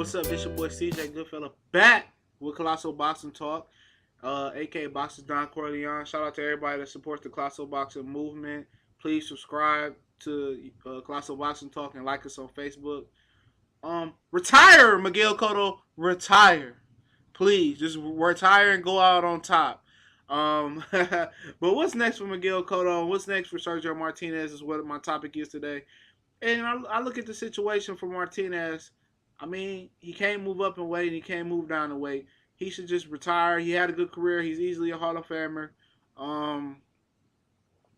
What's up? This your boy CJ Goodfella back with Colossal Boxing Talk, aka Boxers Don Corleone. Shout out to everybody that supports the Colossal Boxing movement. Please subscribe to Colossal Boxing Talk and like us on Facebook. Retire, Miguel Cotto. Retire. Please, just retire and go out on top. But what's next for Miguel Cotto? What's next for Sergio Martinez is what my topic is today. And I look at the situation for Martinez. I mean, he can't move up in weight and he can't move down in weight. He should just retire. He had a good career. He's easily a Hall of Famer. Um,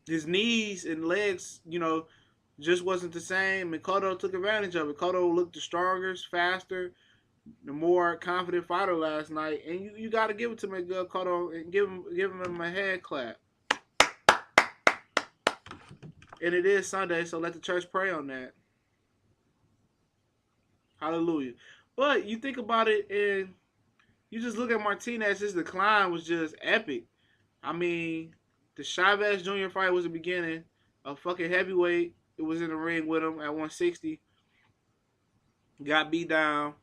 his knees and legs, just wasn't the same. And Cotto took advantage of it. Cotto looked the strongest, faster, the more confident fighter last night. And you got to give it to Miguel Cotto and give him a head clap. And it is Sunday, so let the church pray on that. Hallelujah. But you think about it, and you just look at Martinez, his decline was just epic. I mean, the Chavez Jr. fight was the beginning. A fucking heavyweight. It was in the ring with him at 160. Got beat down.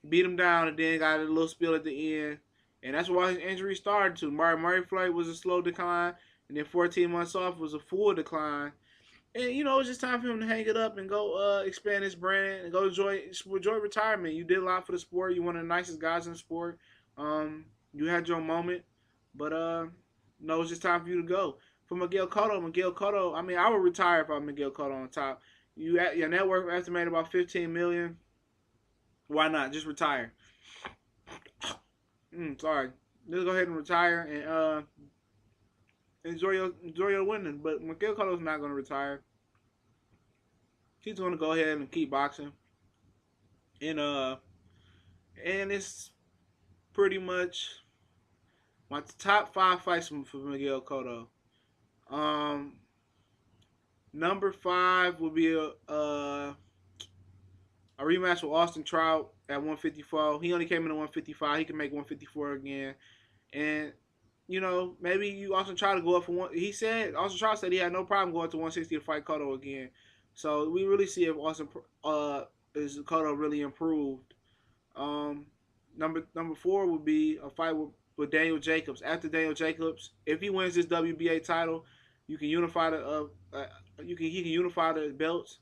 Beat him down, and then got a little spill at the end. And that's why his injury started to. Murray flight was a slow decline. And then 14 months off was a full decline. And, it's just time for him to hang it up and go expand his brand and go enjoy retirement. You did a lot for the sport. You're one of the nicest guys in the sport. You had your moment. But, it's just time for you to go. For Miguel Cotto, I mean, I would retire if I'm Miguel Cotto on top. Your net worth estimated about $15 million. Why not? Just retire. Sorry. Just go ahead and retire and enjoy your winning. But Miguel Cotto's not going to retire. He's going to go ahead and keep boxing. And it's pretty much my top 5 fights for Miguel Cotto. Number 5 would be a rematch with Austin Trout at 154. He only came in at 155. He can make 154 again. And maybe you Austin Trout to go up for one. Austin Trout said he had no problem going to 160 to fight Cotto again. So we really see if Austin is Cotto really improved. Number 4 would be a fight with Daniel Jacobs. After Daniel Jacobs, if he wins this WBA title, he can unify the belts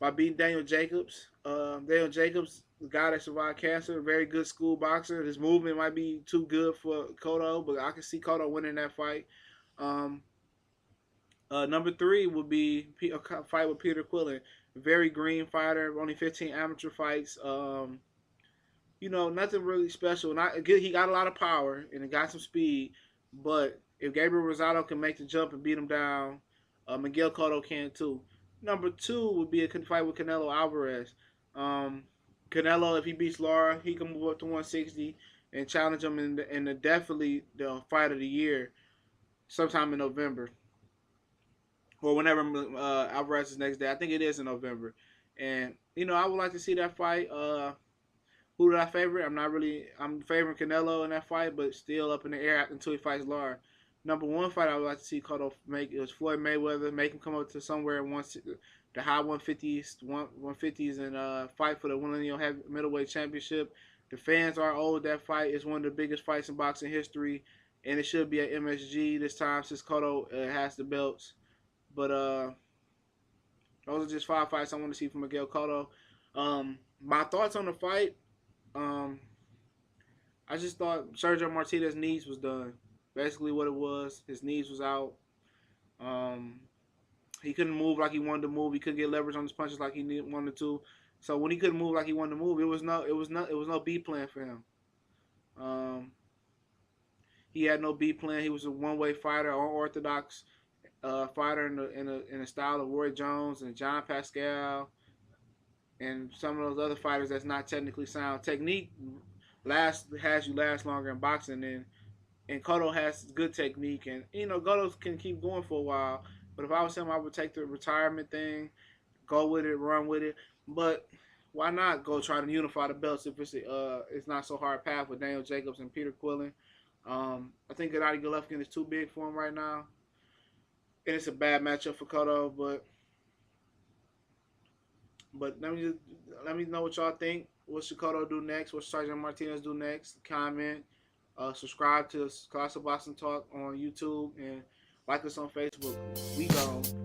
by beating Daniel Jacobs. Daniel Jacobs, the guy that survived cancer, a very good school boxer. His movement might be too good for Cotto, but I can see Cotto winning that fight. Number 3 would be a fight with Peter Quillen. A very green fighter, only 15 amateur fights. Nothing really special. He got a lot of power and he got some speed, but if Gabriel Rosado can make the jump and beat him down, Miguel Cotto can too. Number 2 would be a fight with Canelo Alvarez. Canelo, if he beats Lara, he can move up to 160 and challenge him in definitely the fight of the year sometime in November. Or whenever Alvarez is next day. I think it is in November. And, I would like to see that fight. Who did I favorite? I'm favoring Canelo in that fight, but still up in the air until he fights Lara. Number 1 fight I would like to see Cotto make is Floyd Mayweather. Make him come up to somewhere in the high 150s and fight for the lineal middleweight championship. The fans are old. That fight is one of the biggest fights in boxing history, and it should be at MSG this time since Cotto has the belts. But those are just 5 fights I want to see from Miguel Cotto. My thoughts on the fight, I just thought Sergio Martinez's knees was done. Basically what it was. His knees was out. He couldn't move like he wanted to move. He couldn't get leverage on his punches like he wanted to. So when he couldn't move like he wanted to move, it was no B plan for him. He had no B plan. He was a one-way fighter, unorthodox fighter in the style of Roy Jones and John Pascal and some of those other fighters that's not technically sound. Technique has you last longer in boxing, and Cotto has good technique, and Cotto can keep going for a while. But if I was him, I would take the retirement thing, go with it, run with it. But why not go try to unify the belts if it's not so hard path with Daniel Jacobs and Peter Quillen? I think Gennady Golovkin is too big for him right now, and it's a bad matchup for Cotto. But But let me know what y'all think. What should Cotto do next? What should Sergeant Martinez do next? Comment. Subscribe to Colossal Boston Talk on YouTube and like us on Facebook. We gone.